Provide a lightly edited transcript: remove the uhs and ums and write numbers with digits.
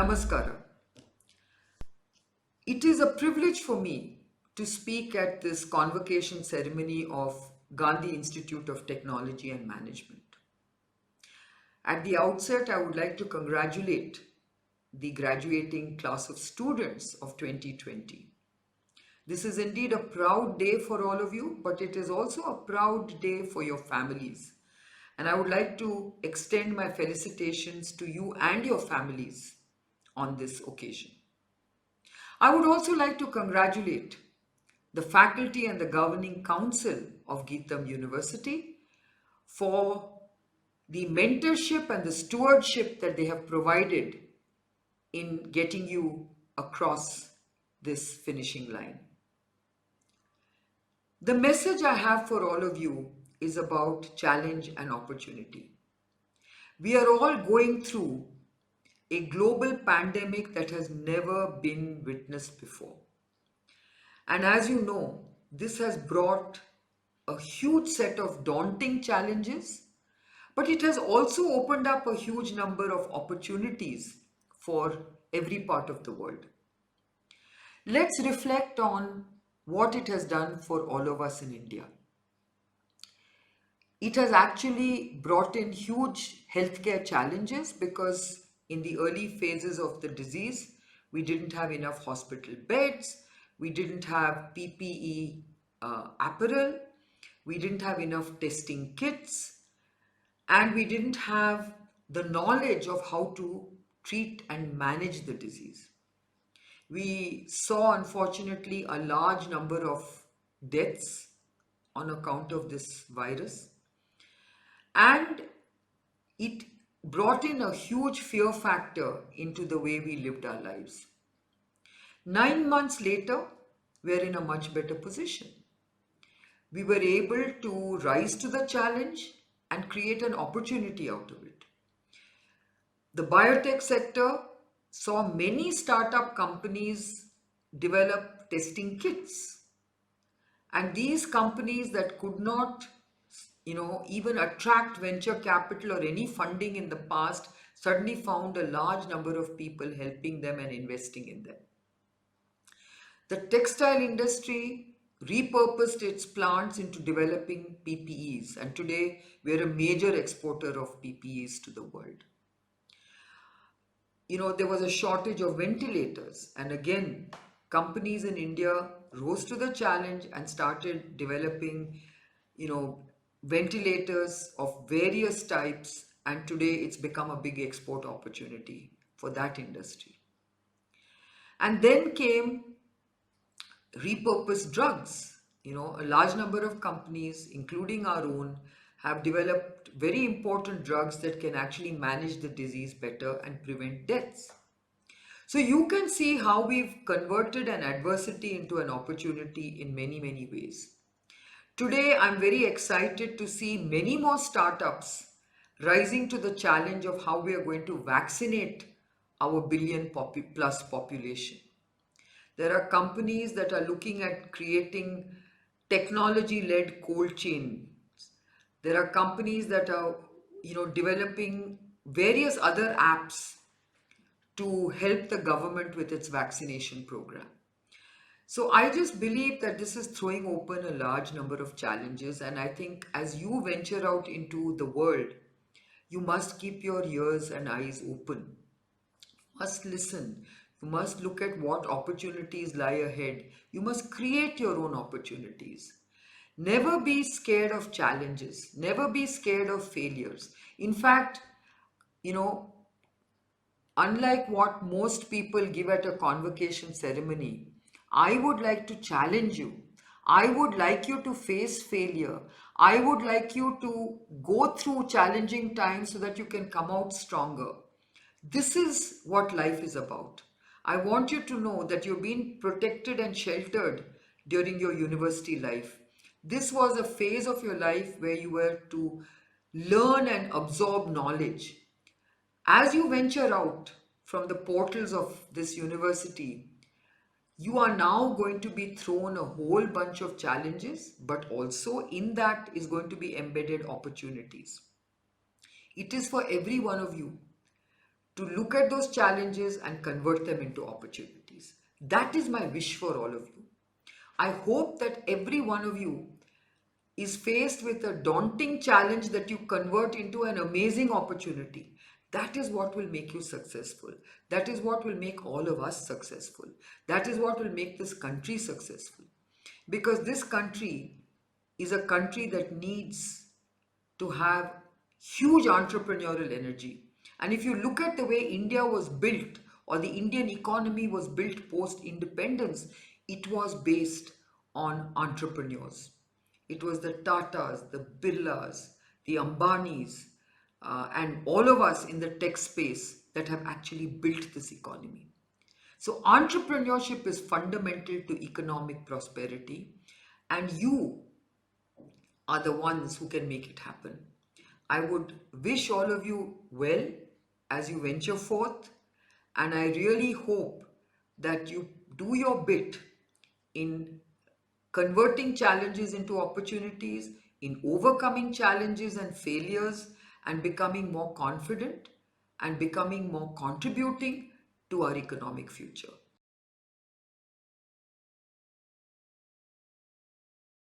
Namaskara. It is a privilege for me to speak at this convocation ceremony of Gandhi Institute of Technology and Management. At the outset, I would like to congratulate the graduating class of students of 2020. This is indeed a proud day for all of you, but it is also a proud day for your families. And I would like to extend my felicitations to you and your families on this occasion. I would also like to congratulate the faculty and the governing council of Geetam University for the mentorship and the stewardship that they have provided in getting you across this finishing line. The message I have for all of you is about challenge and opportunity. We are all going through a global pandemic that has never been witnessed before. And as you know, this has brought a huge set of daunting challenges, but it has also opened up a huge number of opportunities for every part of the world. Let's reflect on what it has done for all of us in India. It has actually brought in huge healthcare challenges because in the early phases of the disease, we didn't have enough hospital beds, we didn't have PPE apparel, we didn't have enough testing kits, and we didn't have the knowledge of how to treat and manage the disease. We saw, unfortunately, a large number of deaths on account of this virus, and it brought in a huge fear factor into the way we lived our lives. 9 months later, we're in a much better position. We were able to rise to the challenge and create an opportunity out of it. The biotech sector saw many startup companies develop testing kits. And these companies that could not, even attract venture capital or any funding in the past suddenly found a large number of people helping them and investing in them. The textile industry repurposed its plants into developing PPEs, and today we are a major exporter of PPEs to the world. There was a shortage of ventilators, and again, companies in India rose to the challenge and started developing, ventilators of various types, and today it's become a big export opportunity for that industry. And then came repurposed drugs. A large number of companies, including our own, have developed very important drugs that can actually manage the disease better and prevent deaths. So you can see how we've converted an adversity into an opportunity in many, many ways. Today, I'm very excited to see many more startups rising to the challenge of how we are going to vaccinate our billion plus population. There are companies that are looking at creating technology-led cold chains. There are companies that are, developing various other apps to help the government with its vaccination program. So I just believe that this is throwing open a large number of challenges, and I think as you venture out into the world, you must keep your ears and eyes open. You must listen. You must look at what opportunities lie ahead. You must create your own opportunities. Never be scared of challenges. Never be scared of failures. In fact, you know, unlike what most people give at a convocation ceremony, I would like to challenge you. I would like you to face failure. I would like you to go through challenging times so that you can come out stronger. This is what life is about. I want you to know that you've been protected and sheltered during your university life. This was a phase of your life where you were to learn and absorb knowledge. As you venture out from the portals of this university, you are now going to be thrown a whole bunch of challenges, but also in that is going to be embedded opportunities. It is for every one of you to look at those challenges and convert them into opportunities. That is my wish for all of you. I hope that every one of you is faced with a daunting challenge that you convert into an amazing opportunity. That is what will make you successful. That is what will make all of us successful. That is what will make this country successful. Because this country is a country that needs to have huge entrepreneurial energy. And if you look at the way India was built or the Indian economy was built post independence, it was based on entrepreneurs. It was the Tatas, the Birlas, the Ambanis, and all of us in the tech space that have actually built this economy. So, entrepreneurship is fundamental to economic prosperity, and you are the ones who can make it happen. I would wish all of you well as you venture forth, and I really hope that you do your bit in converting challenges into opportunities, in overcoming challenges and failures, and becoming more confident and becoming more contributing to our economic future.